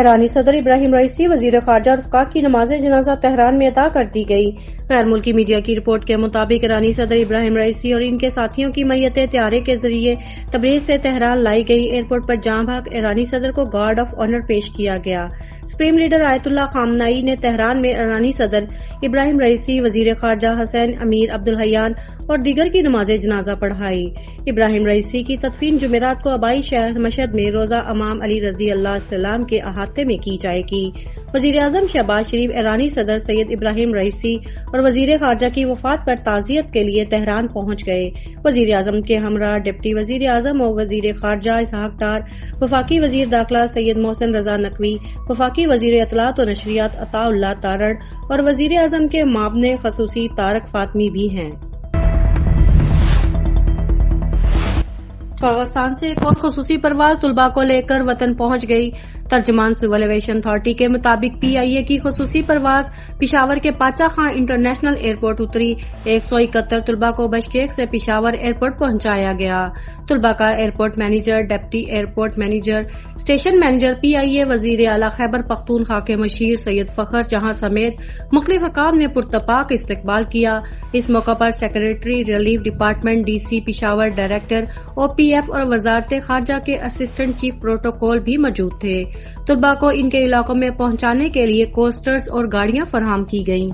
ایرانی صدر Ebrahim Raisi وزیر خارجہ اور وفاق کی نماز جنازہ تہران میں ادا کر دی گئی۔ غیر ملکی میڈیا کی رپورٹ کے مطابق ایرانی صدر ابراہیم رئیسی اور ان کے ساتھیوں کی میت طیارے کے ذریعے تبریز سے تہران لائی گئی۔ ایئرپورٹ پر جاں بحق ایرانی صدر کو گارڈ آف آنر پیش کیا گیا۔ سپریم لیڈر آیت اللہ خامنائی نے تہران میں ایرانی صدر ابراہیم رئیسی، وزیر خارجہ حسین امیر عبدالحیان اور دیگر کی نماز جنازہ پڑھائی۔ ابراہیم رئیسی کی تدفین جمعرات کو آبائی شہر مشہد میں روضہ امام علی رضی اللہ السلام کے احاطے میں کی جائے گی۔ وزیر اعظم شہباز شریف ایرانی صدر سید ابراہیم رئیسی اور وزیر خارجہ کی وفات پر تعزیت کے لیے تہران پہنچ گئے۔ وزیر اعظم کے ہمراہ ڈپٹی وزیر اعظم اور وزیر خارجہ اسحاق ڈار، وفاقی وزیر داخلہ سید محسن رضا نقوی، وفاقی وزیر اطلاعات و نشریات عطا اللہ تارڑ اور وزیر اعظم کے معاون خصوصی طارق فاطمی بھی ہیں۔ قازقستان سے ایک اور خصوصی پرواز طلباء کو لے کر وطن پہنچ گئی۔ ترجمان سول ایویشن اتھارٹی کے مطابق پی آئی اے کی خصوصی پرواز پشاور کے پاچا خان انٹرنیشنل ایئرپورٹ اتری۔ 171 طلباء کو بشکیک سے پشاور ایئرپورٹ پہنچایا گیا۔ طلباء کا airport manager, deputy airport manager, station manager, P I A وزیر اعلیٰ خیبر پختونخوا کے مشیر سید فخر جہاں سمیت مختلف حکام نے پرتپاک استقبال کیا۔ اس موقع پر secretary relief department, D C Peshawar, director O P F اور وزارت خارجہ کے اسسٹنٹ چیف پروٹوکول بھی موجود تھے۔ طلباء کو ان کے علاقوں میں پہنچانے کے لیے کوسٹرز اور گاڑیاں فراہم کی گئیں۔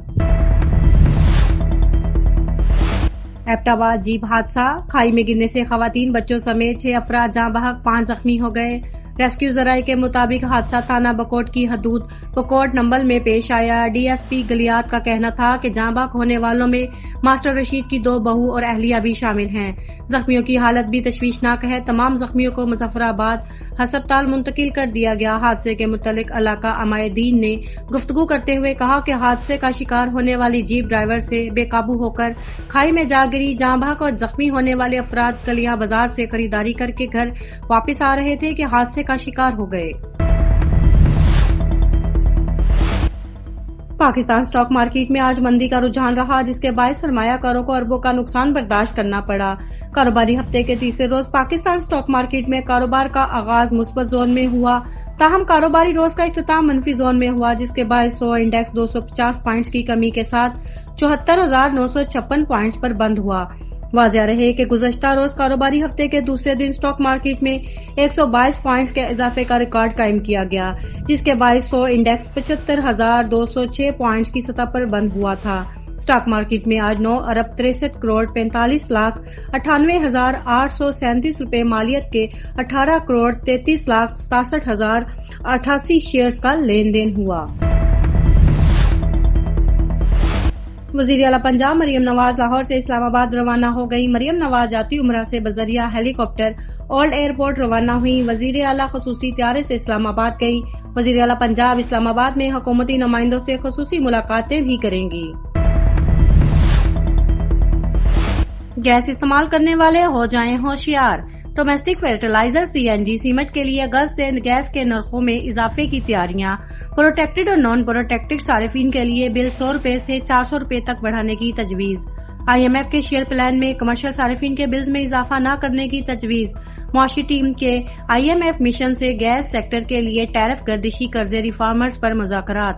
ایبٹ آباد جیپ حادثہ، کھائی میں گرنے سے خواتین بچوں سمیت 6 افراد جاں بحق، 5 زخمی ہو گئے۔ ریسکیو ذرائع کے مطابق حادثہ تھانہ بکوٹ کی حدود بکوٹ نمبل میں پیش آیا۔ ڈی ایس پی گلیات کا کہنا تھا کہ جاں بحق ہونے والوں میں ماسٹر رشید کی 2 بہو اور اہلیہ بھی شامل ہیں۔ زخمیوں کی حالت بھی تشویشناک ہے۔ تمام زخمیوں کو مظفر آباد ہسپتال منتقل کر دیا گیا۔ حادثے کے متعلق علاقہ عمائدین نے گفتگو کرتے ہوئے کہا کہ حادثے کا شکار ہونے والی جیپ ڈرائیور سے بے قابو ہو کر کھائی میں جا گری۔ جاں بحق اور زخمی ہونے والے افراد کلیاں بازار سے خریداری کر کے گھر واپس آ رہے تھے کہ حادثے کا شکار ہو گئے۔ پاکستان سٹاک مارکیٹ میں آج مندی کا رجحان رہا، جس کے باعث سرمایہ کاروں کو اربوں کا نقصان برداشت کرنا پڑا۔ کاروباری ہفتے کے تیسرے روز پاکستان سٹاک مارکیٹ میں کاروبار کا آغاز مثبت زون میں ہوا، تاہم کاروباری روز کا اختتام منفی زون میں ہوا، جس کے باعث 100 انڈیکس 250 پوائنٹس کی کمی کے ساتھ 74,956 پوائنٹس پر بند ہوا۔ واضح رہے کہ گزشتہ روز کاروباری ہفتے کے دوسرے دن سٹاک مارکیٹ میں 122 پوائنٹس کے اضافے کا ریکارڈ قائم کیا گیا، جس کے باعث 100 انڈیکس 75,206 پوائنٹس کی سطح پر بند ہوا تھا۔ سٹاک مارکیٹ میں آج 9 ارب 63 کروڑ 45 لاکھ 98,837 روپے مالیت کے 18 کروڑ 33 لاکھ 67,088 شیئرز کا لین دین ہوا۔ وزیر اعلیٰ پنجاب مریم نواز لاہور سے اسلام آباد روانہ ہو گئی۔ مریم نواز جاتی عمرہ سے بذریعہ ہیلی کاپٹر اولڈ ایئرپورٹ روانہ ہوئی۔ وزیر اعلیٰ خصوصی طیارے سے اسلام آباد گئی۔ وزیر اعلیٰ پنجاب اسلام آباد میں حکومتی نمائندوں سے خصوصی ملاقاتیں بھی کریں گی۔ گیس استعمال کرنے والے ہو جائیں ہوشیار۔ ڈومیسٹک فرٹیلائزر سی این جی سیمنٹ کے لیے اگست سے گیس کے نرخوں میں اضافے کی تیاریاں۔ پروٹیکٹڈ اور نان پروٹیکٹڈ صارفین کے لیے بل 100 روپے سے 400 روپے تک بڑھانے کی تجویز۔ آئی ایم ایف کے شیئر پلان میں کمرشل صارفین کے بلز میں اضافہ نہ کرنے کی تجویز۔ معاشی ٹیم کے آئی ایم ایف مشن سے گیس سیکٹر کے لیے ٹیرف گردشی قرضے ریفارمرز پر مذاکرات۔